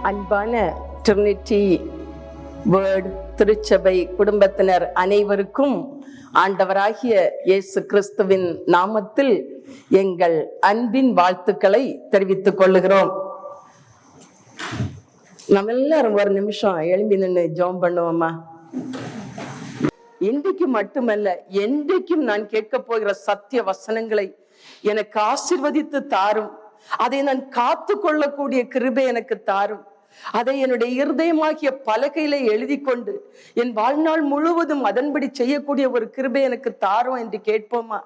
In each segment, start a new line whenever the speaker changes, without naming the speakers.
அன்பான Trinity word திருச்சபை குடும்பத்தினர் அனைவருக்கும் ஆண்டவராகிய இயேசு கிறிஸ்துவின் நாமத்தில் எங்கள் அன்பின் வாழ்த்துக்களை தெரிவித்துக் கொள்ளுகிறோம். நம்ம எல்லாரும் ஒரு நிமிஷம் எழும்பி நின்று ஜெபம் பண்ணுவோமா? இன்றைக்கு மட்டுமல்ல, என்றைக்கும் நான் கேட்க போகிற சத்திய வசனங்களை எனக்கு ஆசீர்வதித்து தாரும். அதை நான் காத்து கொள்ளக்கூடிய கிருபை எனக்கு தாரும். அதை என்னுடைய இருதயமாகிய பலகையில எழுதி கொண்டு என் வாழ்நாள் முழுவதும் அதன்படி செய்யக்கூடிய ஒரு கிருபை எனக்கு தாரும் என்று கேட்போமா?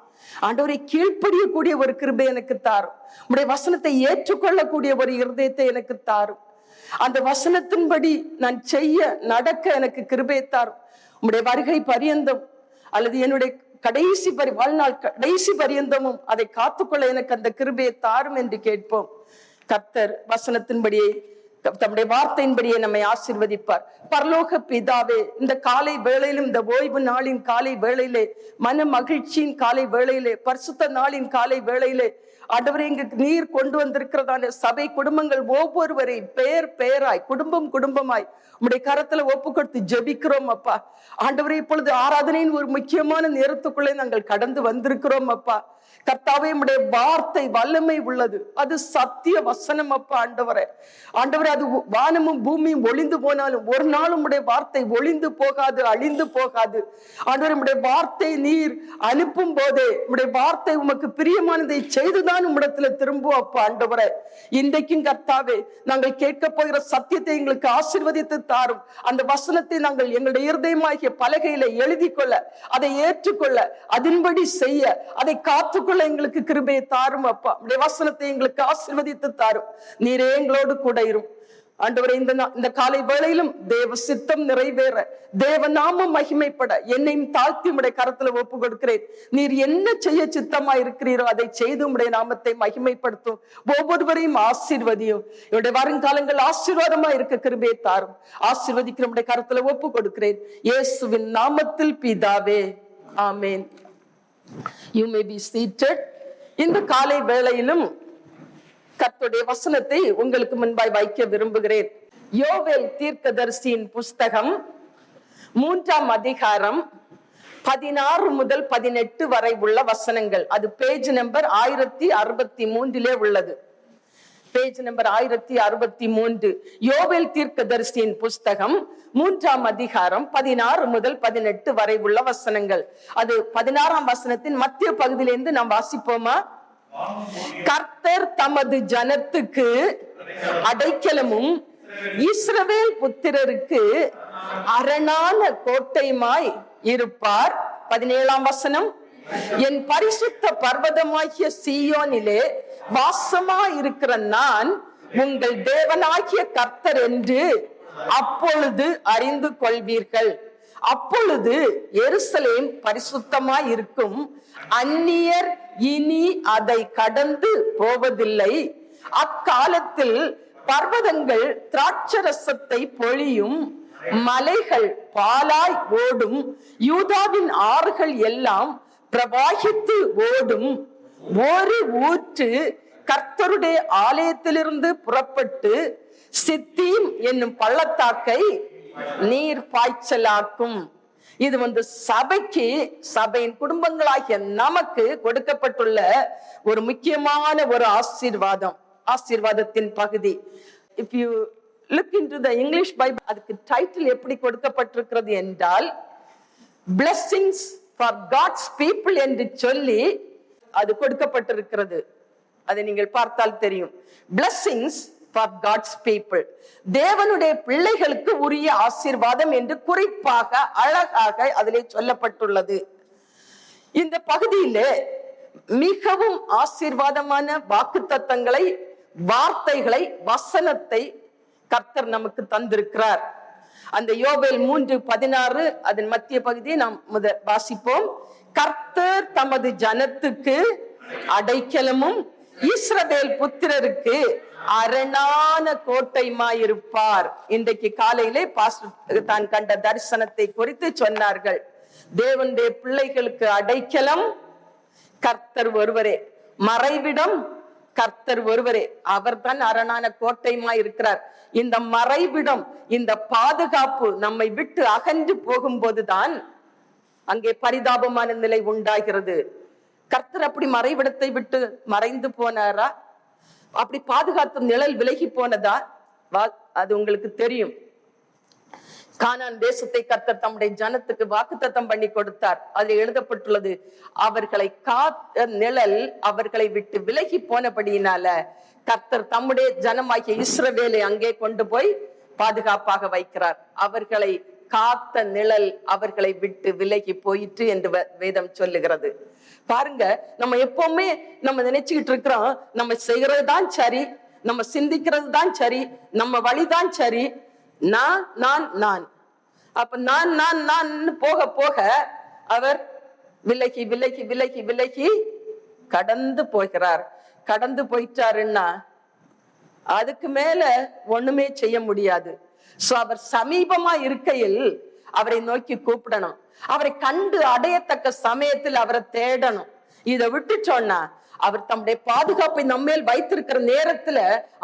ஆண்டவரை கீழ்ப்படியக்கூடிய ஒரு கிருபை எனக்கு தாரும். உடைய வசனத்தை ஏற்றுக்கொள்ளக்கூடிய ஒரு இருதயத்தை எனக்கு தாரும். அந்த வசனத்தின்படி நான் செய்ய நடக்க எனக்கு கிருபை தாரும். உம்முடைய வருகை பரியந்தம் அல்லது என்னுடைய வாழ்நாள் கடைசி பரியந்தமும் அதை காத்துக்கொள்ள எனக்கு அந்த கிருபையை தாரும் என்று கேட்போம். கர்த்தர் வசனத்தின்படியே தம்முடைய வார்த்தையின்படியே நம்மை ஆசீர்வதிப்பார். பரலோக பிதாவே, இந்த காலை வேளையிலும், இந்த ஓய்வு நாளின் காலை வேளையிலே, மன மகிழ்ச்சியின் காலை வேளையிலே, பரிசுத்த நாளின் காலை வேளையிலே ஆண்டவரே, இங்கு நீர் கொண்டு வந்திருக்கிறதான சபை குடும்பங்கள் ஒவ்வொருவரை பேர் பேராய், குடும்பம் குடும்பமாய் உம்முடைய கரத்துல ஒப்பு கொடுத்து ஜெபிக்கிறோம் அப்பா. ஆண்டவரே, இப்பொழுது ஆராதனையின் ஒரு முக்கியமான நேரத்துக்குள்ளே நாங்கள் கடந்து வந்திருக்கிறோம் அப்பா. கர்த்தாவே, உம்முடைய வார்த்தை வல்லமை உள்ளது, அது சத்திய வசனம் அப்பா. ஆண்டவரே, அது வானமும் பூமியும் ஒளிந்து போனாலும் ஒரு நாள் உம்முடைய வார்த்தை ஒளிந்து போகாது, அழிந்து போகாது. ஆண்டவரே, உம்முடைய வார்த்தை நீர் அனுப்பும் போதே உம்முடைய வார்த்தை உமக்கு பிரியமானதை செய்துதான் உம்மிடத்துல திரும்பும் அப்பா. ஆண்டவரே, இன்றைக்கும் கர்த்தாவே, நாங்கள் கேட்க போகிற சத்தியத்தை எங்களுக்கு ஆசீர்வதித்து தாரும். அந்த வசனத்தை நாங்கள் எங்களுடைய இருதயமாகிய பலகையில எழுதி கொள்ள, அதை ஏற்றுக்கொள்ள, அதன்படி செய்ய, அதை காத்துக்கொள்ள எங்களுக்கு கிருபையை தாரும் அப்பா. உடைய வசனத்தை எங்களுக்கு ஆசீர்வதித்து தாரும். நீரே எங்களோடு கூட இரும் ஆண்டவரே. இந்த காலை வேளையிலும் தேவ சித்தம் நிறைவேற, தேவ நாமம் மகிமைப்பட என்னையும் தாழ்த்தி உடைய கரத்துல ஒப்பு கொடுக்கிறேன். நீர் என்ன செய்ய சித்தமா இருக்கிறீரோ அதை செய்து உடைய நாமத்தை மகிமைப்படுத்தும். ஒவ்வொருவரையும் ஆசீர்வதியும். என்னுடைய வருங்காலங்கள் ஆசீர்வாதமா இருக்க கிருபையை தாரும். ஆசீர்வதிக்கிற உடைய கரத்துல ஒப்பு கொடுக்கிறேன், இயேசுவின் நாமத்தில் பிதாவே, ஆமேன். You may be seated. இந்த காலை வேளையிலும் கர்த்தருடைய வசனத்தை உங்களுக்கு முன்பாய் வைக்க விரும்புகிறேன். யோவேல் தீர்க்கதரிசியின் புஸ்தகம் 3ஆம் அதிகாரம் 16 முதல் 18 வரை உள்ள வசனங்கள். அது பேஜ் நம்பர் 1063 உள்ளது. Page number 1063. யோவேல் தீர்க்கதரிசியின் புஸ்தகம் 3ஆம் அதிகாரம் 16 முதல் 18 வரை உள்ள வசனங்கள். அது 16ஆம் வசனத்தின் மத்திய பகுதியிலிருந்து நாம் வாசிப்போமா? கர்த்தர் தமது ஜனத்துக்கு அடைக்கலமும் இஸ்ரவேல் புத்திரருக்கு அரணான கோட்டையுமாய் இருப்பார். 17ஆம் வசனம், என் பரிசுத்த பர்வதமாகிய சீயோனிலே வாசமா இருக்கிற நான் உங்கள் தேவனாகிய கர்த்தர் என்று அப்பொழுது அறிந்து கொள்வீர்கள். அப்பொழுது எருசலேம் பரிசுத்தமாய் இருக்கும், அந்நியர் இனி அதை கடந்து போவதில்லை. அக்காலத்தில் பர்வதங்கள் திராட்சரசத்தை பொழியும், மலைகள் பாலாய் ஓடும், யூதாவின் ஆறுகள் எல்லாம் பிரவாகித்து ஓடும். ஒரு ஊற்று கர்த்தருடைய ஆலயத்திலிருந்து புறப்பட்டு சித்தீம் என்னும் பள்ளத்தாக்கை நீர் பாய்ச்சலாக்கும். இது சபைக்கு, சபையின் குடும்பங்களாகிய நமக்கு கொடுக்கப்பட்டுள்ள ஒரு முக்கியமான ஒரு ஆசீர்வாதத்தின் பகுதி. If you look into the English Bible, அதுக்கு டைட்டில் எப்படி கொடுக்கப்பட்டிருக்கிறது என்றால் blessings for God's people என்று சொல்லி அது கொடுக்கப்பட்டிருக்கிறது. அதை நீங்கள் பார்த்தால் தெரியும். blessings for God's people, தேவனுடைய பிள்ளைகளுக்கு உரிய ஆசீர்வாதம் என்று குறிப்பாக அழகாக அதிலே சொல்லப்பட்டுள்ளது. இந்த பகுதியிலே மிகவும் ஆசீர்வாதமான வாக்குத்தத்தங்களை, வார்த்தைகளை, வசனத்தை கர்த்தர் நமக்கு தந்திருக்கிறார். அந்த யோவேல் 3:16 அதன் மத்திய பகுதியை நாம் வாசிப்போம். கர்த்தர் தமது ஜனத்துக்கு அடைக்கலமும் இஸ்ரவேல் புத்திரருக்கு அரணான கோட்டையுமாயிருப்பார். இன்றைக்கு காலையிலே பாஸ்டர் தான் கண்ட தரிசனத்தை குறித்து சொன்னார்கள். தேவனுடைய பிள்ளைகளுக்கு அடைக்கலம் கர்த்தர் ஒருவரே, மறைவிடம் கர்த்தர் ஒருவரே, அவர்தான் அரணான கோட்டையுமாய் இருக்கிறார். இந்த மறைவிடம், இந்த பாதுகாப்பு நம்மை விட்டு அகன்று போகும்போதுதான் அங்கே பரிதாபமான நிலை உண்டாகிறது. கர்த்தர் அப்படி மறைவிடத்தை விட்டு மறைந்து போனாரா? அப்படி பாதுகாத்த நிழல் விலகி போனதா? அது உங்களுக்கு தெரியும். கானான் தேசத்தை கர்த்தர் தம்முடைய ஜனத்துக்கு வாக்குத்தத்தம் பண்ணி கொடுத்தார். அதில் எழுதப்பட்டுள்ளது, அவர்களை காத்த நிழல் அவர்களை விட்டு விலகி போனபடியினால கர்த்தர் தம்முடைய ஜனமாகிய இஸ்ரவேலை அங்கே கொண்டு போய் பாதுகாப்பாக வைக்கிறார். அவர்களை காத்த நிழல் அவர்களை விட்டு விலகி போயிற்று என்று வேதம் சொல்லுகிறது. பாருங்க, நம்ம எப்பவுமே நம்ம நினைச்சுக்கிட்டு இருக்கிறோம், நம்ம செய்யறது தான் சரி, நம்ம சிந்திக்கிறது தான் சரி, நம்ம வழிதான் சரி, நான் அப்ப நான் போக போக அவர் விலகி விலகி விலகி விலகி கடந்து போகிறார். கடந்து போயிட்டாருன்னா அதுக்கு மேல ஒண்ணுமே செய்ய முடியாது. சோ அவர் சமீபமா இருக்கையில் அவரை நோக்கி கூப்பிடணும். அவரை கண்டு அடையத்தக்க சமயத்தில் அவரை தேடணும். இதை விட்டுச்சோன்னா அவர் தம்முடைய பாதுகாப்பை நம்மேல் வைத்திருக்கிற நேரத்துல,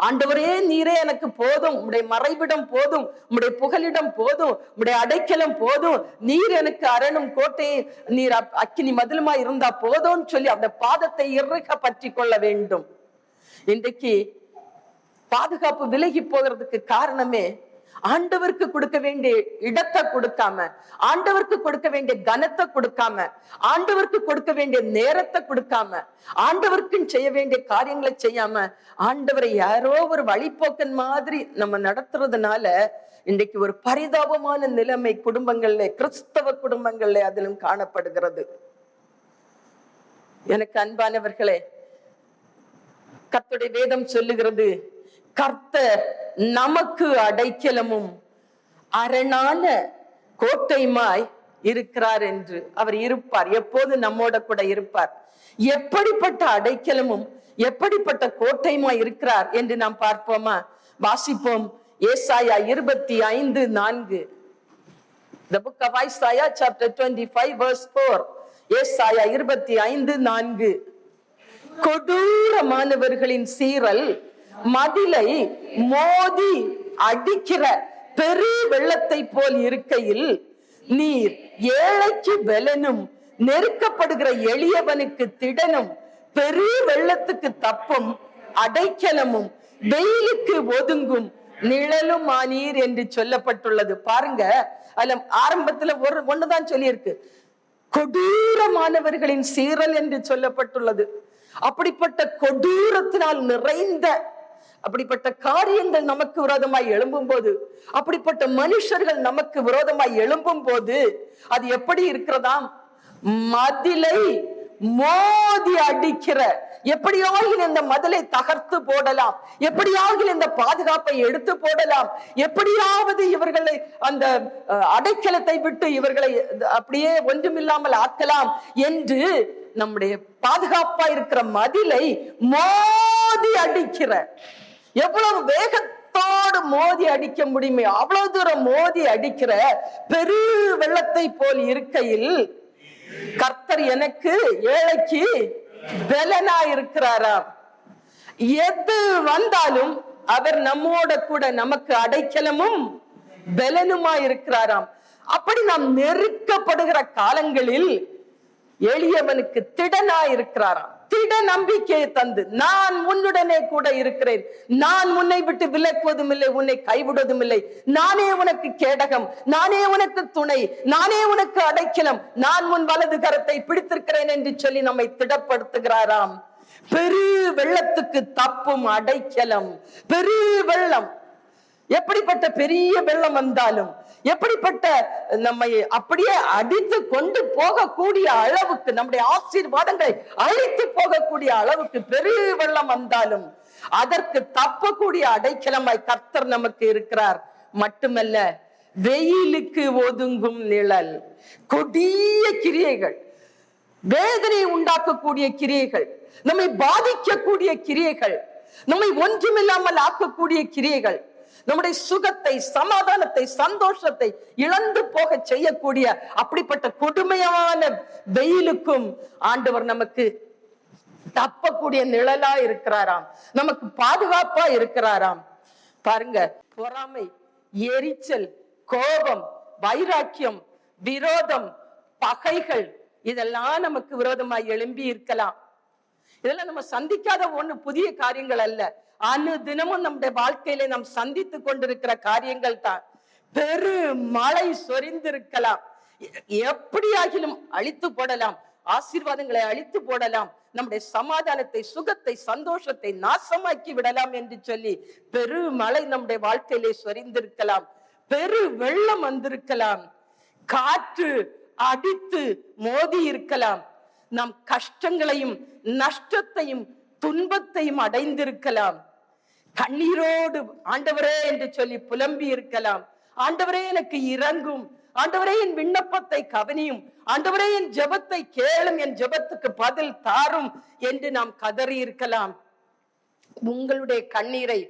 ஆண்டவரே நீரே எனக்கு போதும், உம்முடைய மறைவிடம் போதும், உம்முடைய புகலிடம் போதும், உம்முடைய அடைக்கலம் போதும், நீர் எனக்கு அரணும் கோட்டையை, நீர் அக்கினி மதிலுமா இருந்தா போதும்னு சொல்லி அந்த பாதத்தை இறுக பற்றி கொள்ள வேண்டும். இன்றைக்கு பாதுகாப்பு விலகி போகிறதுக்கு காரணமே ஆண்டவருக்கு கொடுக்க வேண்டிய இடத்தை கொடுக்காம, ஆண்டவருக்கு கொடுக்க வேண்டிய கனத்தை கொடுக்காம, ஆண்டவருக்கு கொடுக்க வேண்டிய நேரத்தை கொடுக்காம, ஆண்டவருக்கு செய்ய வேண்டிய காரியங்களை செய்யாம, ஆண்டவரை யாரோ ஒரு வழிபோக்கன் மாதிரி நம்ம நடத்துறதுனால இன்றைக்கு ஒரு பரிதாபமான நிலைமை குடும்பங்கள்ல, கிறிஸ்தவ குடும்பங்கள்ல அதிலும் காணப்படுகிறது. எனக்கு அன்பானவர்களே, கர்த்தருடைய வேதம் சொல்லுகிறது, கர்த்தர் நமக்கு அடைக்கலமும் அரணான கோட்டையுமாய் இருக்கிறார் என்று. அவர் இருப்பார், எப்போது நம்மோட கூட இருப்பார். எப்படிப்பட்ட அடைக்கலமும் எப்படிப்பட்ட கோட்டையுமாய் இருக்கிறார் என்று நாம் பார்ப்போமா? வாசிப்போம். ஏசாயா 25:4. The book of Isaiah chapter 25 verse 4. ஏசாயா 25:4. கொடூரமானவர்களின் சீறல் மதிலை மோதி அடிக்கிற பெரு வெள்ளத்தை போல் இருக்கையில், நீர் ஏழைக்கு பலனும் நெருக்கப்படுகிற எளியவனுக்கு திடனும் பெரு வெள்ளத்துக்கு தப்பும் அடைக்கலமும் வெயிலுக்கு ஒதுங்கும் நிழலும் ஆனீர் என்று சொல்லப்பட்டுள்ளது. பாருங்க, அதுல ஆரம்பத்துல ஒண்ணுதான் சொல்லியிருக்கு, கொடூரமானவர்களின் சீறல் என்று சொல்லப்பட்டுள்ளது. அப்படிப்பட்ட கொடூரத்தினால் நிறைந்த அப்படிப்பட்ட காரியங்கள் நமக்கு விரோதமாய் எழும்பும் போது, அப்படிப்பட்ட மனுஷர்கள் நமக்கு விரோதமாய் எழும்பும் போது அது எப்படி இருக்கிறதாம்? மதிலை மோதி அடிக்கிற, எப்படியாவது இந்த மதிலை தகர்த்து போடலாம், எப்படியாவது இந்த பாதுகாப்பை எடுத்து போடலாம், எப்படியாவது இவர்களை அந்த அடைக்கலத்தை விட்டு இவர்களை அப்படியே ஒன்றுமில்லாமல் ஆக்கலாம் என்று நம்முடைய பாதுகாப்பா இருக்கிற மதிலை மோதி அடிக்கிற, எவ்வளவு வேகத்தோடு மோதி அடிக்க முடியுமே அவ்வளவு தூரம் மோதி அடிக்கிற பெரு வெள்ளத்தை போல் இருக்கையில், கர்த்தர் எனக்கு ஏழைக்கு பலனா இருக்கிறாராம். எது வந்தாலும் அவர் நம்மோட கூட நமக்கு அடைக்கலமும் பலனுமா இருக்கிறாராம். அப்படி நாம் நெருக்கப்படுகிற காலங்களில் எளியவனுக்கு திடனா இருக்கிறாராம். திட நம்பிக்கையை தந்து, நான் உன்னுடனே கூட இருக்கிறேன், நான் உன்னை விட்டு விலக்குவதும் இல்லை, உன்னை கைவிடுவதும் இல்லை, நானே உனக்கு கேடகம், நானே உனக்கு துணை, நானே உனக்கு அடைக்கலம், நான் உன் வலது கரத்தை பிடித்திருக்கிறேன் என்று சொல்லி நம்மை திடப்படுத்துகிறாராம். பெரு வெள்ளத்துக்கு தப்பும் அடைக்கலம். பெரு வெள்ளம், எப்படிப்பட்ட பெரிய வெள்ளம் வந்தாலும், எப்படிப்பட்ட நம்மை அப்படியே அடித்து கொண்டு போகக்கூடிய அளவுக்கு, நம்முடைய ஆசீர்வாதங்களை அழித்து போகக்கூடிய அளவுக்கு பெரிய வெள்ளம் வந்தாலும் அதற்கு தப்பக்கூடிய அடைக்கலமாய் கர்த்தர் நமக்கு இருக்கிறார். மட்டுமல்ல, வெயிலுக்கு ஒதுங்கும் நிழல். கொடிய கிரியைகள், வேதனை உண்டாக்கக்கூடிய கிரியைகள், நம்மை பாதிக்கக்கூடிய கிரியைகள், நம்மை ஒன்றுமில்லாமல் ஆக்கக்கூடிய கிரியைகள், நம்முடைய சுகத்தை, சமாதானத்தை, சந்தோஷத்தை இழந்து போக செய்யக்கூடிய அப்படிப்பட்ட கொடுமையான வெயிலுக்கும் ஆண்டவர் நமக்கு தப்பக்கூடிய நிழலா இருக்கிறாராம், நமக்கு பாதுகாப்பா இருக்கிறாராம். பாருங்க, பொறாமை, எரிச்சல், கோபம், வைராக்கியம், விரோதம், பகைகள் இதெல்லாம் நமக்கு விரோதமாய் எழும்பி இருக்கலாம். இதெல்லாம் நம்ம சந்திக்காத ஒண்ணு புதிய காரியங்கள் அல்ல. தினமும் நம்முடைய வாழ்க்கையில நாம் சந்தித்து கொண்டிருக்கிற காரியங்கள் தான். பெரு மழை சொரிந்திருக்கலாம், எப்படியாகிலும் அழித்து போடலாம், ஆசீர்வாதங்களை அழித்து போடலாம், நம்முடைய சமாதானத்தை, சுகத்தை, சந்தோஷத்தை நாசமாக்கி விடலாம் என்று சொல்லி பெரு மழை நம்முடைய வாழ்க்கையிலே சொரிந்திருக்கலாம், பெரு வெள்ளம் வந்திருக்கலாம், காற்று அடித்து மோதி இருக்கலாம், நம் கஷ்டங்களையும் நஷ்டத்தையும் துன்பத்தையும் அடைந்திருக்கலாம், கண்ணீரோடு ஆண்டவரே என்று சொல்லி புலம்பி இருக்கலாம், ஆண்டவரே எனக்கு இரங்கும், ஆண்டவரே என் விண்ணப்பத்தை கவனியும், ஆண்டவரே என் ஜெபத்தை கேளும், என் ஜெபத்துக்கு பதில் தாரும் என்று நாம் கதறி இருக்கலாம். உங்களுடைய கண்ணீரை,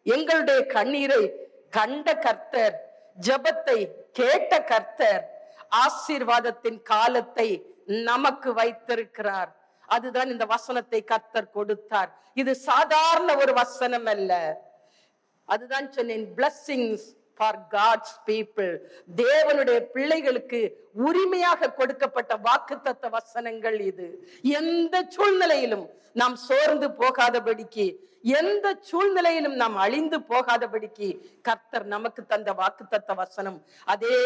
எங்களுடைய கண்ணீரை கண்ட கர்த்தர், ஜெபத்தை கேட்ட கர்த்தர் ஆசீர்வாதத்தின் காலத்தை நமக்கு வைத்திருக்கிறார். அதுதான் இந்த வசனத்தை கர்த்தர் கொடுத்தார். இது சாதாரண ஒரு வசனம் அல்ல. அதுதான் சொன்னேன், blessings for God's people. தேவனுடைய பிள்ளைகளுக்கு உரிமையாக கொடுக்கப்பட்ட வாக்குத்தத்த வசனங்கள் இது. எந்த சூழ்நிலையிலும் நாம் சோர்ந்து போகாதபடிக்கு, எந்த சூழ்நிலையிலும் நாம் அழிந்து போகாதபடிக்கு கர்த்தர் நமக்கு தந்த வாக்குத்தத்த வசனம். அதே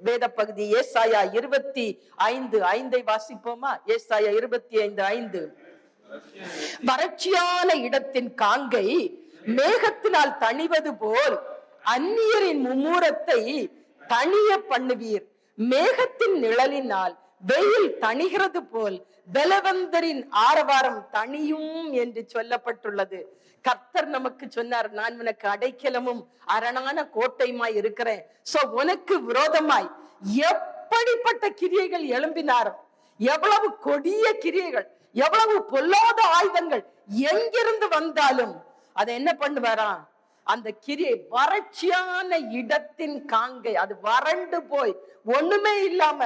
வேத பகுதி ஏசாயா 25:5 வாசிப்போமா? ஏசாயா 25:5. வறட்சியான இடத்தின் காங்கை மேகத்தினால் தணிவது போல் அந்நியரின் மும்முரத்தை தணிய பண்ணுவீர், மேகத்தின் நிழலினால் வெயில் தணிகிறது போல் பலவந்தரின் ஆரவாரம் தணியும் என்று சொல்லப்பட்டுள்ளது. கர்த்தர் நமக்கு சொன்னார், நான் உனக்கு அடைக்கலமும் அரணான கோட்டையுமாய் இருக்கிறேன். சோ உனக்கு விரோதமாய் எப்படிப்பட்ட கிரியைகள் எழும்பினார், எவ்வளவு கொடிய கிரியைகள், எவ்வளவு பொல்லாத ஆயுதங்கள் எங்கிருந்து வந்தாலும் அதை என்ன பண்ணுவாராம், அந்த கிரியை வறட்சியான இடத்தின் காங்கை, அது வறண்டு போய் ஒண்ணுமே இல்லாம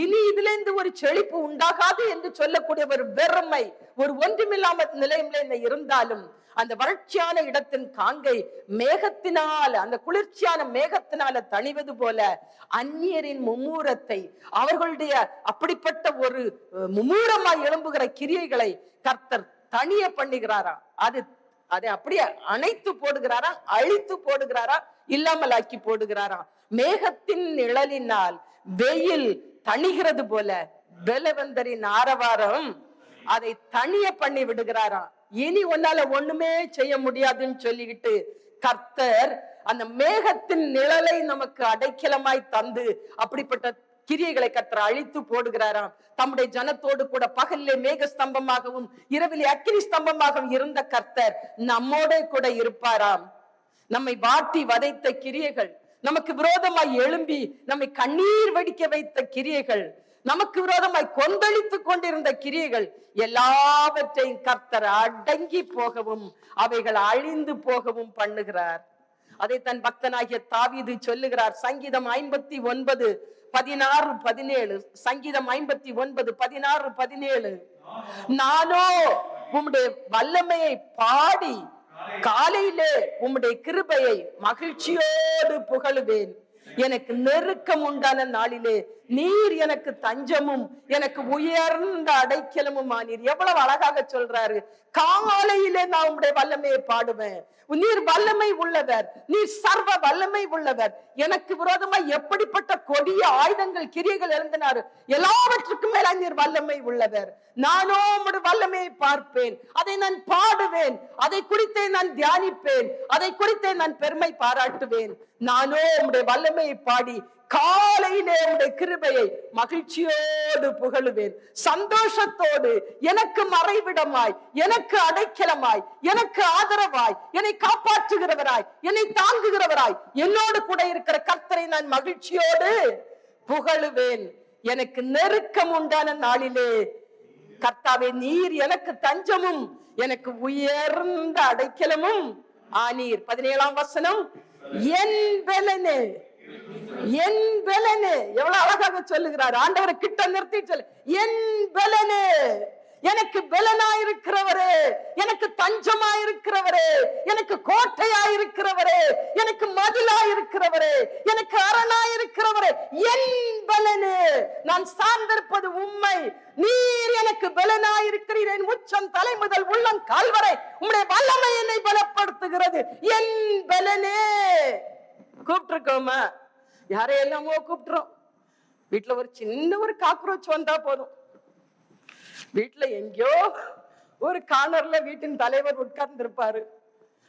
இனி இதுல இருந்து ஒரு செழிப்பு உண்டாகாது என்று சொல்லக்கூடிய ஒரு வெறுமை, ஒரு ஒன்றுமில்லாம நிலையில இருந்தாலும் அந்த வறட்சியான இடத்தின் காங்கை மேகத்தினால, அந்த குளிர்ச்சியான மேகத்தினால தணிவது போல அந்நியரின் மும்மூரத்தை, அவர்களுடைய அப்படிப்பட்ட ஒரு மும்மூரமாய் எழும்புகிற கிரியைகளை கர்த்தர் தணிய பண்ணுகிறாரா, அதை அப்படியே அணைத்து போடுகிறாரா, அழித்து போடுகிறாரா, இல்லாமல் ஆக்கி போடுகிறாரா. மேகத்தின் நிழலினால் வெயில் தணிகிறது போல பலவந்தரின் ஆரவாரம் அதை தணிய பண்ணி விடுகிறாராம். இனி உன்னால ஒண்ணுமே செய்ய முடியாதுன்னு சொல்லிக்கிட்டு கர்த்தர் அந்த மேகத்தின் நிழலை நமக்கு அடைக்கலமாய் தந்து அப்படிப்பட்ட கிரியைகளை கர்த்தர் அழித்து போடுகிறாராம். தம்முடைய ஜனத்தோடு கூட பகலிலே மேக ஸ்தம்பமாகவும் இரவிலே அக்கினி ஸ்தம்பமாகவும் இருந்த கர்த்தர் நம்மோட கூட இருப்பாராம். நம்மை வாட்டி வதைத்த கிரியைகள், நமக்கு விரோதமாய் எழும்பி நம்மை கண்ணீர் வடிக்க வைத்த கிரியைகள், நமக்கு விரோதமாய் கொந்தளித்துக் கொண்டிருந்த கிரியைகள் எல்லாவற்றையும் கர்த்தர் அடங்கி போகவும் அவைகள் அழிந்து போகவும் பண்ணுகிறார். அதை தன் பக்தனாகிய தாவீது சொல்லுகிறார். சங்கீதம் 59:16-17. சங்கீதம் 59:16-17. நானோ உம்முடைய வல்லமையை பாடி காலையிலே உம்முடைய கிருபையை மகிழ்ச்சியோடு புகழுவேன். எனக்கு நெருக்கம் உண்டான நாளிலே நீர் எனக்கு தஞ்சமும் எனக்கு உயர்ந்த அடைக்கலமும் ஆனீர். எவ்வளவு அழகாக சொல்றாரு. காலையிலே நான் உம்முடைய வல்லமையை பாடுவேன். நீர் வல்லமை உள்ளவர், நீர் சர்வ வல்லமை உள்ளவர். எனக்கு விரோதமா எப்படிப்பட்ட கொடிய ஆயுதங்கள் கிரியைகள் எழுந்தினாரு, எல்லாவற்றுக்கும் மேல நீர் வல்லமை உள்ளவர். நானோ உம்முடைய வல்லமையை பார்ப்பேன், அதை நான் பாடுவேன், அதை குறித்தே நான் தியானிப்பேன், அதை குறித்தே நான் பெருமை பாராட்டுவேன். நானோ உம்முடைய வல்லமையை பாடி காலையிலே உம்முடைய கிருபையை மகிழ்ச்சியோடு புகழுவேன். சந்தோஷத்தோடு எனக்கு மறைவிடமாய், எனக்கு அடைக்கலமாய், எனக்கு ஆதரவாய், என்னை காப்பாற்றுகிறவராய், என்னை தாங்குகிறவராய் என்னோடு கூட இருக்கிற கர்த்தரை நான் மகிழ்ச்சியோடு புகழுவேன். எனக்கு நெருக்கம் உண்டான நாளிலே கர்த்தாவே நீர் எனக்கு தஞ்சமும் எனக்கு உயர்ந்த அடைக்கலமும் ஆனீர். 17ஆம் வசனம். என் பலனே, என் பலனே, எவ்வளவு அழகாக சொல்லுகிறார். ஆண்டவரை கிட்ட நிறுத்தி சொல்லு, என் பலனே, எனக்கு பலனாயிருக்கிறவரே, எனக்கு தஞ்சமாயிருக்கிறவரே, எனக்கு கோட்டையாயிருக்கிறவரே, எனக்கு மதிலாயிருக்கிறவரே, எனக்கு அரணாயிருக்கிறவரே, என் பலனே, நான் சார்ந்திருப்பது உம்மை, நீர் எனக்கு பலனாயிருக்கிறீர், என் உச்சம் தலை முதல் உள்ளம் கால்வரை உம்முடைய வல்லமை என்னை பலப்படுத்துகிறது, என் பலனே. கூப்பிட்டுருக்கோமா? யாரையெல்லாமோ கூப்பிட்டுறோம். வீட்டுல ஒரு சின்ன ஒரு காக்ரோச் வந்தா போதும், வீட்டுல எங்கேயோ ஒரு கார்னர்ல வீட்டின் தலைவர் உட்கார்ந்து இருப்பாரு,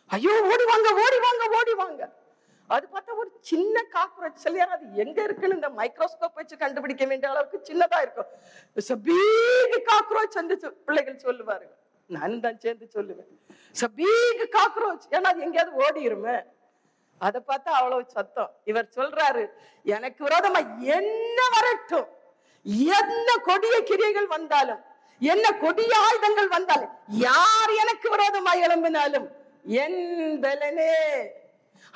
ஐயோ ஓடிவாங்க ஓடிவாங்க ஓடிவாங்க. அது பார்த்தா ஒரு சின்ன காக்ரோச், அது எங்க இருக்குன்னு இந்த மைக்ரோஸ்கோப் வச்சு கண்டுபிடிக்க வேண்டிய அளவுக்கு சின்னதா இருக்கும். காக்ரோச் வந்து பிள்ளைகள் சொல்லுவாருங்க, நானும் தான் சேர்ந்து சொல்லுவேன், சபீக் காக்ரோச், ஏன்னா அது எங்கேயாவது ஓடிருமே. அதை பார்த்தா அவ்வளவு சத்தம். இவர் சொல்றாரு, எனக்கு விரோதமா என்ன வரட்டும், என்ன கொடிய கிரியைகள் வந்தாலும், என்ன கொடிய ஆயுதங்கள் வந்தாலும், யார் எனக்கு விரோதமாய் எழும்பினாலும் என் பலனே.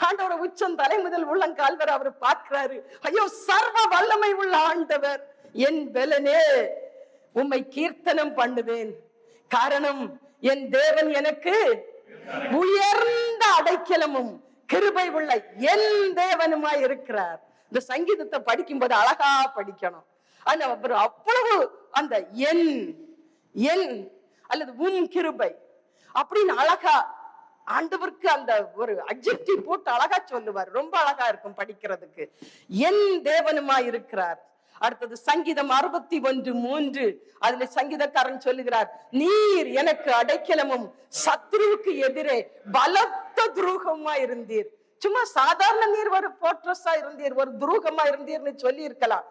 ஆண்டவர் உச்சம் தலை முதல் உள்ளங்கால்வர் அவர் பார்க்கிறாரு, ஐயோ சர்வ வல்லமை உள்ள ஆண்டவர், என் பலனே உம்மை கீர்த்தனம் பண்ணுவேன், காரணம் என் தேவன் எனக்கு உயர்ந்த அடைக்கலமும் கிருபை உள்ள என் தேவனுமாய் இருக்கிறார். இந்த சங்கீதத்தை படிக்கும் போது அழகா படிக்கணும். அவ்வளவு அந்த என் என் அல்லது உன் கிருபை அப்படின்னு அழகா ஆண்டவருக்கு அந்த ஒரு அட்ஜெக்டிவ் போட்டு அழகா சொல்லுவார். ரொம்ப அழகா இருக்கும் படிக்கிறதுக்கு. என் தேவனுமாய் இருக்கிறார். அடுத்தது சங்கீதம் 61:3, அதுல சங்கீதக்காரன் சொல்லுகிறார், நீர் எனக்கு அடைக்கலமும் சத்ருவுக்கு எதிரே பலத்த துரோகமா இருந்தீர். சும்மா சாதாரண நீர் ஒரு போர்ட்ரஸா இருந்தீர், ஒரு துரோகமா இருந்தீர்னு சொல்லி இருக்கலாம்.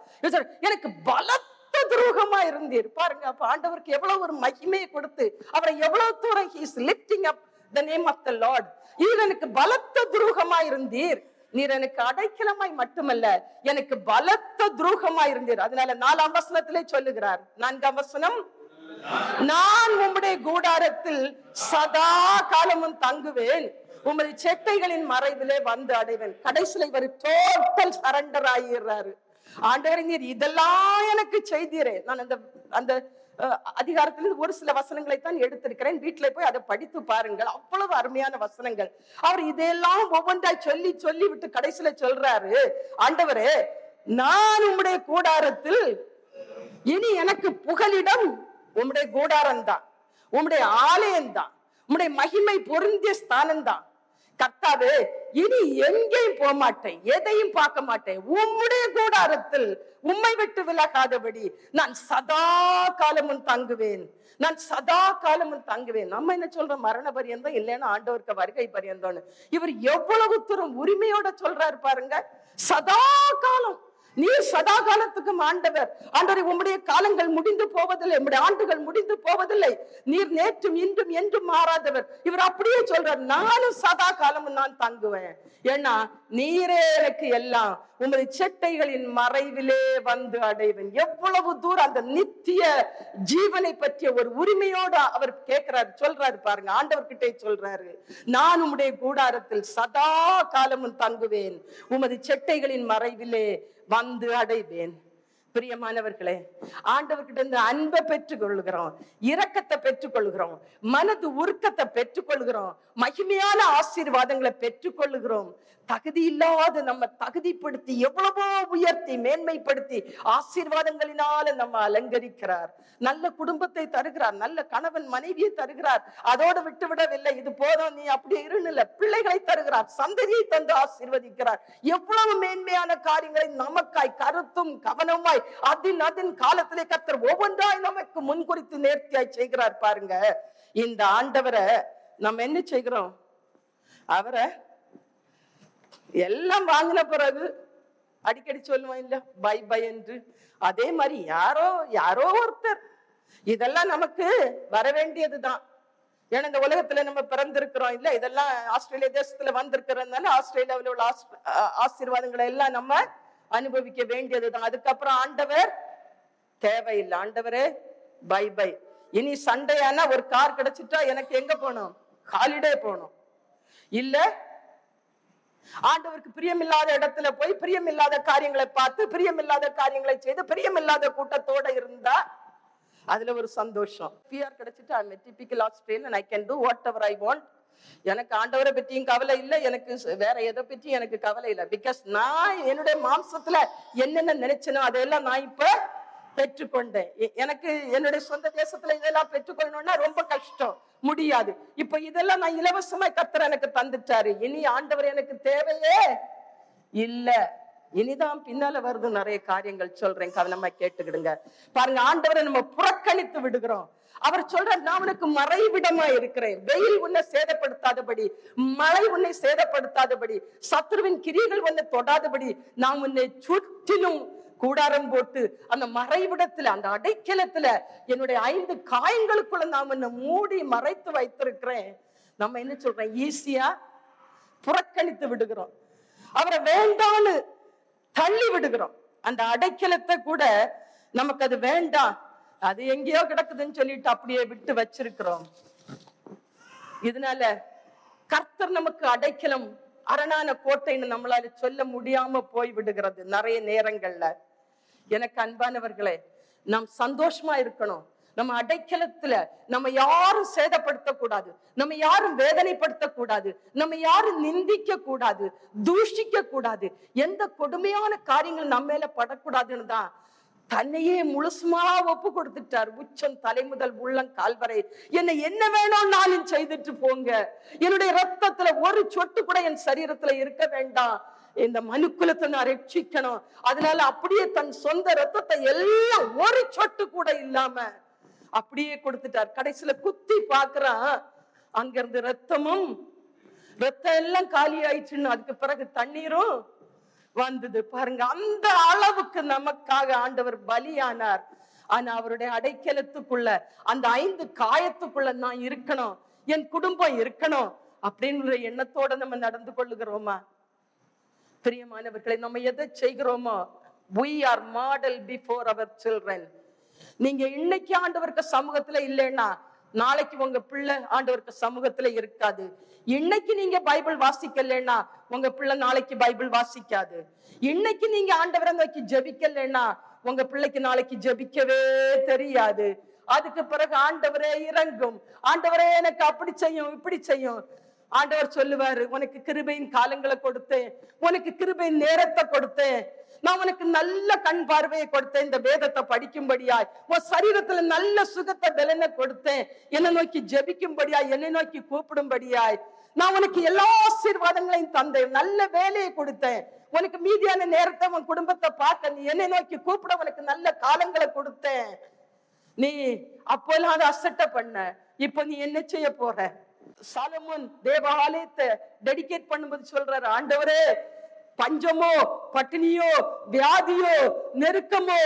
எனக்கு பலத்த துரோகமா இருந்தீர். பாருங்க, அப்ப ஆண்டவருக்கு எவ்வளவு ஒரு மகிமையை கொடுத்து அவரை எவ்வளவு தூரம் he is lifting up the name of the Lord. எனக்கு பலத்த துரோகமா இருந்தீர், நீர் எனக்கு அடைக்கலமாய் மட்டுமல்ல எனக்கு பலத்த துரோகமாய் இருந்தீர். அதனால 4ஆம் வசனத்திலே சொல்லுகிறார், 4ஆம் வசனம், நான் உம்முடைய கூடாரத்தில் சதா காலமும் தங்குவேன், உமது செட்டைகளின் மறைவிலே வந்து அடைவேன். கடைசியில இவர் டோட்டல் சரண்டர் ஆகிறாரு. ஆண்டவரே, நீர் இதெல்லாம் எனக்கு செய்தீரே. நான் அந்த அதிகாரத்திலிருந்து ஒரு சில வசனங்களை தான் எடுத்திருக்கிறேன், வீட்டுல போய் அதை படித்து பாருங்கள், அவ்வளவு அருமையான வசனங்கள். அவர் இதெல்லாம் ஒவ்வொன்றாய் சொல்லி சொல்லி விட்டு கடைசியில சொல்றாரு, ஆண்டவரே, நான் உம்முடைய கூடாரத்தில் இனி எனக்கு புகலிடம் உம்முடைய கூடாரம் தான், உம்முடைய ஆலயம் தான், உம்முடைய மகிமை பொருந்திய ஸ்தானம் தான். கர்த்தாவே, இனி எங்கேயும் போக மாட்டேன், எதையும் பார்க்க மாட்டேன், உம்முடைய கூடாரத்தில் உம்மை விட்டு விலகாதபடி நான் சதா காலமும் தங்குவேன், நான் சதா காலமும் தங்குவேன். நம்ம என்ன சொல்றோம், மரண பரியந்தம், இல்லைன்னா ஆண்டவருக்கு வருகை பரியந்தம்னு. இவர் எவ்வளவு தூரம் உரிமையோட சொல்றாரு பாருங்க, சதா காலம். நீர் சதா காலத்துக்கும் ஆண்டவர். ஆண்டவரே, உம்முடைய காலங்கள் முடிந்து போவதில்லை, உம்முடைய ஆண்டுகள் முடிந்து போவதில்லை, நீர் நேற்றும் இன்றும் என்றும் மாறாதவர். இவர் அப்படியே சொல்றார், நானும் சதா காலமும் நான் தங்குவேன், ஏன்னா நீரே எனக்கு எல்லாம், உம்முடைய செட்டைகளின் மறைவிலே வந்து அடைவேன். எவ்வளவு தூரம் அந்த நித்திய ஜீவனை பற்றிய ஒரு உரிமையோட அவர் கேட்கிறாரு, சொல்றாரு பாருங்க. ஆண்டவர்கிட்டே சொல்றாரு, நான் உம்முடைய கூடாரத்தில் சதா காலமும் தங்குவேன், உமது செட்டைகளின் மறைவிலே வந்து அடைவேன். பிரியமானவர்களே, ஆண்டவர்கிட்ட இருந்து அன்பை பெற்றுக் கொள்கிறோம், இரக்கத்தை பெற்றுக் கொள்கிறோம், மனது உருக்கத்தை பெற்றுக் கொள்கிறோம், மகிமையான ஆசீர்வாதங்களை பெற்றுக் கொள்ளுகிறோம். தகுதி இல்லாத நம்ம தகுதிப்படுத்தி எவ்வளவோ உயர்த்தி மேன்மைப்படுத்தி ஆசீர்வாதங்களினால நம்ம அலங்கரிக்கிறார். நல்ல குடும்பத்தை தருகிறார், நல்ல கணவன் மனைவியை தருகிறார், அதோடு விட்டு விடவில்லை, இது போதும் நீ அப்படியே இருநில, பிள்ளைகளை தருகிறார், சந்ததியை தந்து ஆசீர்வதிக்கிறார். எவ்வளவு மேன்மையான காரியங்களை நமக்காய் கருத்தும் கவனமாய் அதன் காலத்திலே கர்த்தர் ஒவ்வொன்றாய் நமக்கு முன்குறித்து நேர்த்தியாய் செய்கிறார். பாருங்க, இந்த ஆண்டவரை நம்ம என்ன செய்கிறோம், அவரை எல்லாம் வாங்கின பிறகு அடிக்கடி சொல்லுவோம் இல்ல, பை பை என்று. அதே மாதிரி யாரோ ஒருத்தர் இதெல்லாம் நமக்கு வர வேண்டியதுதான். ஏன்னா இந்த உலகத்துல நம்ம பிறந்திருக்கிறோம் இல்ல, இதெல்லாம் ஆஸ்திரேலியா தேசத்துல வந்திருக்கிறதுனால ஆஸ்திரேலியாவில் உள்ள ஆசீர்வாதங்களை எல்லாம் நம்ம அனுபவிக்க வேண்டியதுதான். அதுக்கப்புறம் ஆண்டவர் தேவையில்லை, ஆண்டவரே பை பை. இனி சண்டையான ஒரு கார் கிடைச்சிட்டா எனக்கு எங்க போகணும், ஹாலிடே போகணும் இல்ல, ஆண்டவருக்கு பிரியமில்லாத இடத்துல போய் பிரியமில்லாத காரியங்களை பார்த்து பிரியமில்லாத காரியங்களை செய்து பிரியமில்லாத கூட்டத்தோட இருந்தா அதுல ஒரு சந்தோஷம். பிஆர் கிடைச்சிட்டு I am typical Australian, I can to what ever I want. எனக்கு ஆண்டவரை பற்றியும் கவலை இல்லை, எனக்கு வேற எதை பற்றியும் எனக்கு கவலை இல்லை. பிகாஸ் நான் என்னுடைய மாம்சத்துல என்னென்ன நினைச்சனோ அதெல்லாம் நான் இப்ப பெற்றுக்கொண்டேன். எனக்கு என்னுடைய சொந்த தேசத்துல இதெல்லாம் பெற்றுக்கொள்ளணும்னா ரொம்ப கஷ்டம், முடியாது. இப்ப இதெல்லாம் நான் இலவசமா கர்த்தர் எனக்கு தந்துட்டாரு. இனி ஆண்டவர் எனக்கு தேவையே இல்ல. இனிதான் பின்னால வருது நிறைய காரியங்கள் சொல்றேன், கவனமா கேட்டுக்கிடுங்க. பாருங்க, ஆண்டவரை நம்ம புறக்கணித்து விடுகிறோம். அவர் சொல்ற, நான் உனக்கு மறைவிடமா இருக்கிறேன், வெயில் உன்னை சேதப்படுத்தாதபடி, மழை உன்னை சேதப்படுத்தாதபடி, சத்துருவின் கிரியைகள் உன்னை தொடாதபடி நான் உன்னை சுற்றிலும் கூடாரம் போட்டு அந்த மறைவிடத்துல, அந்த அடைக்கலத்துல, என்னுடைய 5 காயங்களுக்குள்ள நான் உன்னை மூடி மறைத்து வைத்திருக்கிறேன். நம்ம என்ன சொல்றோம், ஈஸியா புறக்கணித்து விடுகிறோம், அவரை வேண்டான்னு தள்ளி விடுகிறோம். அந்த அடைக்கலத்தை கூட நமக்கு அது வேண்டாம், அது எங்கேயோ கிடக்குதுன்னு சொல்லிட்டு அப்படியே விட்டு வச்சிருக்கிறோம். இதனால கர்த்தர் நமக்கு அடைக்கலம், அரணான கோட்டைன்னு நம்மளால சொல்ல முடியாம போய் விடுகிறது நிறைய நேரங்கள்ல. எனக்கு அன்பானவர்களே, நாம் சந்தோஷமா இருக்கணும். நம்ம அடைக்கலத்துல நம்ம யாரும் சேதப்படுத்த கூடாது, நம்ம யாரும் வேதனைப்படுத்த கூடாது, நம்ம யாரும் நிந்திக்க கூடாது, தூஷிக்க கூடாது, எந்த கொடுமையான காரியங்கள் நம்ம மேல படக்கூடாதுன்னு தான் தன்னையே முழுசுமா ஒப்பு கொடுத்துட்டார். உச்சம் தலை முதல் உள்ளம் கால் வரை என்னை என்ன வேணும்னாலும் செய்துட்டு போங்க, என்னுடைய ரத்தத்துல ஒரு சொட்டு கூட என் சரீரத்துல இருக்க வேண்டாம், இந்த மனுக்குலத்தை நான் ரட்சிக்கணும். அதனால அப்படியே தன் சொந்த ரத்தத்தை எல்லாம் ஒரு சொட்டு கூட இல்லாம அப்படியே கொடுத்துட்டார். கடைசியில குத்தி பாக்குறான், அங்க இருந்து ரத்தம் எல்லாம் காலி ஆயிடுச்சுன்னு, அதுக்கு பிறகு தண்ணீரும் வந்தது. பாருங்க, அந்த அளவுக்கு நமக்காக ஆண்டவர் பலியானார். ஆனா அவருடைய அடைக்கலத்துக்குள்ள, அந்த 5 காயத்துக்குள்ள நான் இருக்கணும், என் குடும்பம் இருக்கணும் அப்படின்ற எண்ணத்தோட நம்ம நடந்து கொள்ளுகிறோமா? பிரியமானவர்களை, நம்ம எதை செய்கிறோமோ, we are model before our children. நீங்க இன்னைக்கு ஆண்டவருக்கு சமூகத்துல இல்லைன்னா நாளைக்கு உங்க பிள்ளை ஆண்டவருக்கு சமூகத்துல இருக்காது. இன்னைக்கு நீங்க பைபிள் வாசிக்கலன்னா உங்க பிள்ளை நாளைக்கு பைபிள் வாசிக்காது. இன்னைக்கு நீங்க ஆண்டவரை நோக்கி ஜெபிக்கலன்னா உங்க பிள்ளைக்கு நாளைக்கு ஜெபிக்கவே தெரியாது. அதுக்கு பிறகு ஆண்டவரே இறங்கும், ஆண்டவரே எனக்கு அப்படி செய்யும் இப்படி செய்யும். ஆண்டவர் சொல்லுவாரு, உனக்கு கிருபையின் காலங்களை கொடுத்தேன், உனக்கு கிருபையின் நேரத்தை கொடுத்தேன், நான் உனக்கு நல்ல கண் பார்வையை கொடுத்தேன், இந்த வேதத்தை படிக்கும்படியாய், உன் சரீரத்துல நல்ல சுகத்தை பலனை கொடுத்தேன், என்னை நோக்கி ஜெபிக்கும்படியாய், என்னை நோக்கி கூப்பிடும்படியாய், நான் உனக்கு எல்லா ஆசீர்வாதங்களையும் தந்தேன், நல்ல வேலையை கொடுத்தேன், உனக்கு மீதியான நேரத்தை உன் குடும்பத்தை பார்க்க நீ என்னை நோக்கி கூப்பிட உனக்கு நல்ல காலங்களை கொடுத்தேன். நீ அப்போல்லாம் அதை அசட்டை பண்ண, இப்ப நீ என்ன செய்ய போற? சாலமோன் தேவாலயத்தை டெடிகேட் பண்ணும்போது சொல்றாரு, ஆண்டவரே, பஞ்சமோ பட்டினியோ வியாதியோ நெருக்கமோ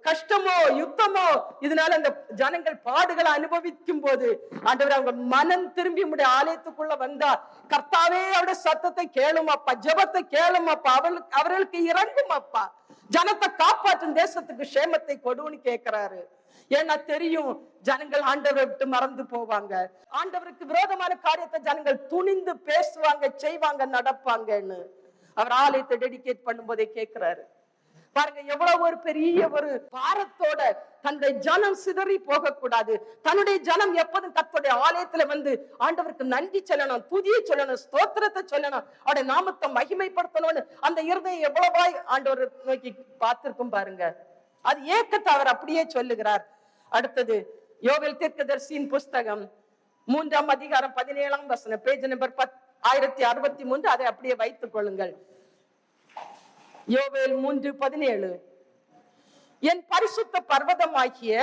கஷ்டமோ யுத்தமோ இதனால அந்த ஜனங்கள் பாடுகளை அனுபவிக்கும் போது ஆண்டவர் அவங்க மனம் திரும்பி உடைய ஆலயத்துக்குள்ள வந்தா, கர்த்தாவே அவருடைய சத்தத்தை கேளும் அப்பா, ஜெபத்தை கேளும் அப்பா, அவர்களுக்கு இறங்கும் அப்பா, ஜனத்தை காப்பாற்றும், தேசத்துக்கு சேமத்தை கொடுன்னு கேட்கிறாரு. ஏன்னா தெரியும், ஜனங்கள் ஆண்டவரை விட்டு மறந்து போவாங்க, ஆண்டவருக்கு விரோதமான காரியத்தை ஜனங்கள் துணிந்து பேசுவாங்க, செய்வாங்க, நடப்பாங்கன்னு அவர் ஆலயத்தை டெடிகேட் பண்ணும்போதே கேட்கிறாரு. பாருங்க, எவ்வளவு ஒரு பெரிய ஒரு பாரத்தோட தன்னுடைய ஜனம் சிதறி போக கூடாது. தன்னுடைய ஜனம் எப்போதும் கர்த்தருடைய ஆலயத்துல வந்து ஆண்டவருக்கு நன்றி சொல்லணும், துதியை சொல்லணும், ஸ்தோத்திரத்தை சொல்லணும், அவருடைய நாமத்தை மகிமைப்படுத்தணும்னு அந்த இருதயம் எவ்வளவாய் ஆண்டவர் நோக்கி பார்த்திருக்கும் பாருங்க. அது ஏக்கத்தை அவர் அப்படியே சொல்லுகிறார். அடுத்தது யோவேல் தீர்க்கதரிசியின் புஸ்தகம் 3ஆம் அதிகாரம் 17ஆம் வசனம், பேஜ் நம்பர் 1063. அதை அப்படியே வைத்துக் கொள்ளுங்கள். யோவேல் 3:17. என் பரிசுத்த பர்வதமாகிய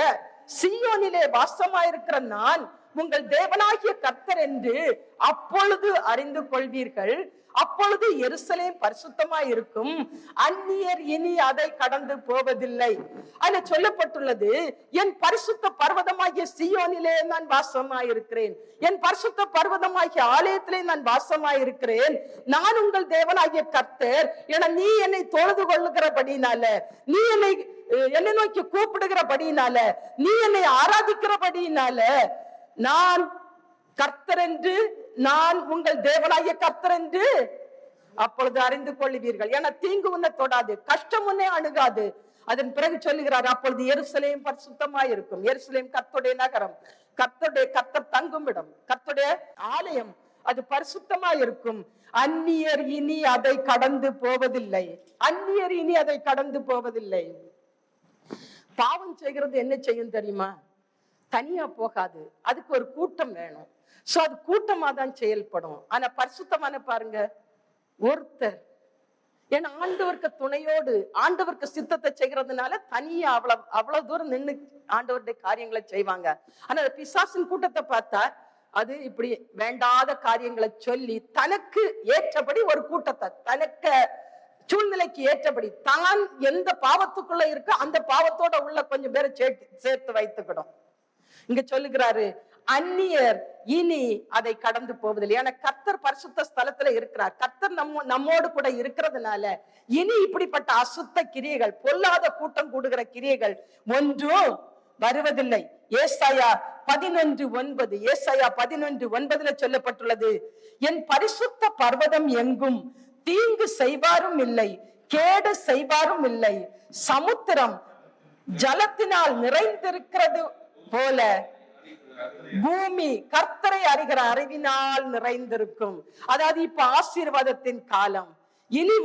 சீயோனிலே வாசமாயிருக்கிற நான் உங்கள் தேவனாகிய கர்த்தர் என்று அப்பொழுது அறிந்து கொள்வீர்கள், அப்பொழுது எருசலேம் பரிசுத்தமாய் இருக்கும், அந்நியர் இனி அதை கடந்து போவதில்லை. அதுல சொல்லப்பட்டுள்ளது, என் பரிசுத்த பர்வதமாகிய சீயோனிலே நான் வாசமாயிருக்கிறேன், என் பரிசுத்த பர்வதமாகிய ஆலயத்திலே நான் வாசமாயிருக்கிறேன், நான் உங்கள் தேவனாகிய கர்த்தர் என நீ என்னை தொழுது கொள்ளுகிறபடினால, நீ என்னை நோக்கி கூப்பிடுகிறபடினால, நீ என்னை ஆராதிக்கிறபடினால நான் கர்த்தர் என்று, நான் உங்கள் தேவனாகிய கர்த்தர் என்று அப்பொழுது அறிந்து கொள்வீர்கள். ஏன்னா தீங்கு உன்னை தொடாது, கஷ்டம் உன்னை அணுகாது, அதன் பிறகு சொல்லுகிறார், அப்பொழுது எருசலேம் பரிசுத்தமாய் இருக்கும். எருசலேம் கர்த்தருடைய நகரம், கர்த்தர் தங்கும் இடம், கர்த்தருடைய ஆலயம், அது பரிசுத்தமாய் இருக்கும். அந்நியர் இனி அதை கடந்து போவதில்லை. அந்நியர் இனி அதை கடந்து போவதில்லை. பாவம் செய்கிறது என்ன செய்யும் தெரியுமா? தனியா போகாது, அதுக்கு ஒரு கூட்டம் வேணும். சோ அது கூட்டமா தான் செயல்படும். ஆனா பரிசுத்தமான பாருங்க, ஒருத்தர். ஏன்னா ஆண்டவருக்கு துணையோடு ஆண்டவருக்கு சித்தத்தை செய்கிறதுனால தனியா அவ்வளவு தூரம் நின்று ஆண்டவருடைய காரியங்களை செய்வாங்க. ஆனா பிசாசின் கூட்டத்தை பார்த்தா அது இப்படி வேண்டாத காரியங்களை சொல்லி தனக்கு ஏற்றபடி ஒரு கூட்டத்தை, தனக்கு சூழ்நிலைக்கு ஏற்றபடி தான் எந்த பாவத்துக்குள்ள இருக்க அந்த பாவத்தோட உள்ள கொஞ்சம் பேரை சேர்த்து வைத்துக்கிடும். இங்க சொல்லுகிறாரு, அந்நியர் இனி அதை கடந்து போவதில்லை. ஏன்னா கர்த்தர் பரிசுத்த ஸ்தலத்துல இருக்கிறார். கர்த்தர் நம்மோடு கூட இருக்கிறதுனால இனி இப்படிப்பட்ட அசுத்த கிரியைகள், பொல்லாத கூட்டம் கூடுகிற கிரியைகள் ஒன்றும் வருவதில்லை. ஏசாயா 11:9, ஏசாயா 11:9 சொல்லப்பட்டுள்ளது, என் பரிசுத்த பர்வதம் எங்கும் தீங்கு செய்வாரும் இல்லை, கேடு செய்வாரும் இல்லை. சமுத்திரம் ஜலத்தினால் நிறைந்திருக்கிறது போல பூமி கர்த்தரை அறிகிற அறிவினால் நிறைந்திருக்கும். அதாவது இப்ப ஆசீர்வாதத்தின் காலம். இனி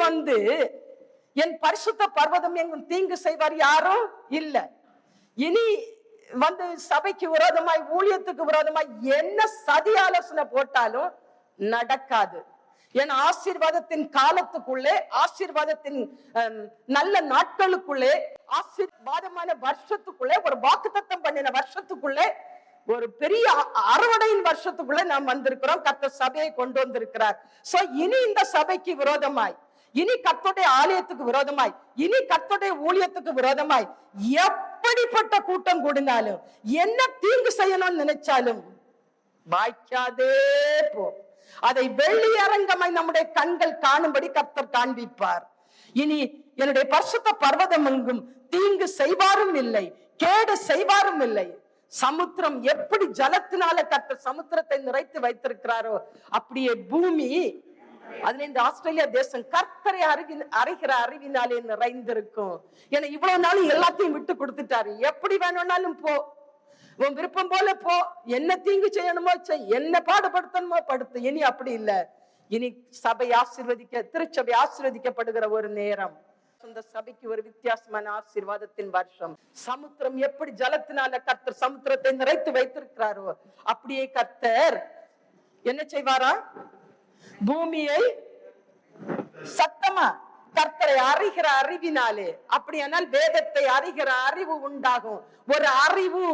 என் பரிசுத்த பர்வதம் எங்கும் தீங்கு செய்வார் யாரும் இல்ல. இனி சபைக்கு விரோதமாய், ஊழியத்துக்கு விரோதமாய் என்ன சதி ஆலோசனை போட்டாலும் நடக்காது. ஏன்னா ஆசீர்வாதத்தின் காலத்துக்குள்ளே, ஆசீர்வாதத்தின் நல்ல நாட்களுக்குள்ளே, ஆசீர்வாதமான வருஷத்துக்குள்ளே, ஒரு வாக்குத்தத்தம் பண்ணின வருஷத்துக்குள்ளே, ஒரு பெரிய அறுவடையின் வருஷத்துக்குள்ள நாம் வந்திருக்கிறோம். கர்த்தர் சபையை கொண்டு வந்திருக்கிறார். சோ இனி இந்த சபைக்கு விரோதமாய், இனி கர்த்தருடைய ஆலயத்துக்கு விரோதமாய், இனி கர்த்தருடைய ஊழியத்துக்கு விரோதமாய் எப்படிப்பட்ட கூட்டம் கூடினாலும், என்ன தீங்கு செய்யணும்னு நினைச்சாலும் வாய்க்காதே போ. அதை வெள்ளியரங்கமாய் நம்முடைய கண்கள் காணும்படி கர்த்தர் காண்பிப்பார். இனி என்னுடைய பரிசுத்த பர்வதம் எங்கும் தீங்கு செய்வாரும் இல்லை, கேடு செய்வாரும் இல்லை. சமுத்திரம் எப்படி ஜலத்தினால கர்த்தர் சமுத்திரத்தை நிறைத்து வைத்திருக்கிறாரோ அப்படியே பூமி, அதுல இந்த ஆஸ்திரேலியா தேசம் கர்த்தரை அறிகிற அறிவினாலே நிறைந்திருக்கும். ஏன்னா இவ்வளவு நாள் எல்லாத்தையும் விட்டு கொடுத்துட்டாரு. எப்படி வேணும்னாலும் போ, உன் விருப்பம் போல போ, என்ன தீங்கு செய்யணுமோ செய், என்ன பாடுபடுத்தணுமோ படுத்து. இனி அப்படி இல்ல. இனி சபை திருச்சபை ஆசீர்வதிக்கப்படுகிற ஒரு நேரம். இந்த சபைக்கு ஒரு வித்தியாசமான ஆசீர்வாதத்தின் வருஷம். சமுத்திரம் எப்படி ஜலத்தினால கர்த்தர் சமுத்திரத்தை நிறைத்து வைத்திருக்கிறாரோ அப்படியே கர்த்தர் என்ன செய்வாரா? பூமியை சத்தமா கர்த்தரை அறிகிற அறிவினாலே, அப்படியானால் வேதத்தை அறிகிற அறிவு உண்டாகும். ஒரு அறிவு,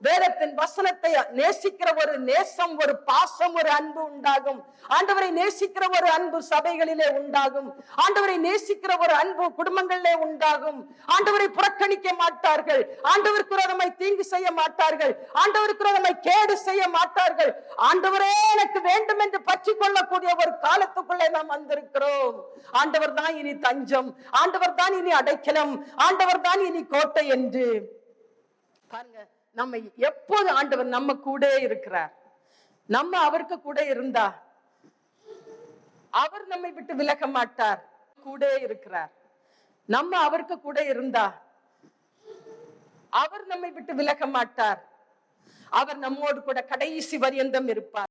வேதத்தின் வசனத்தை நேசிக்கிற ஒரு நேசம், ஒரு பாசம், ஒரு அன்பு உண்டாகும். ஆண்டவரை நேசிக்கிற ஒரு அன்பு சபைகளிலே உண்டாகும். ஆண்டவரை நேசிக்கிற ஒரு அன்பு குடும்பங்களிலே உண்டாகும். ஆண்டவரை புறக்கணிக்க மாட்டார்கள். ஆண்டவருக்கு விரோதமாய் தீங்கு செய்ய மாட்டார்கள். ஆண்டவருக்கு விரோதமாய் கேடு செய்ய மாட்டார்கள். ஆண்டவரே எனக்கு வேண்டும் என்று பற்றி கொள்ளக்கூடிய ஒரு காலத்துக்குள்ளே நாம் வந்திருக்கிறோம். ஆண்டவர் தான் இனி தஞ்சம், ஆண்டவர் தான் இனி அடைக்கலம், ஆண்டவர் தான் இனி கோட்டை என்று பாருங்க. நம்ம எப்போது ஆண்டவர் நம்ம கூட இருக்கிறார். நம்ம அவருக்கு கூட இருந்தா அவர் நம்மை விட்டு விலக மாட்டார். கூட இருக்கிறார். நம்ம அவருக்கு கூட இருந்தா அவர் நம்மை விட்டு விலக மாட்டார். அவர் நம்மோடு கூட கடைசி பரியந்தம் இருப்பார்.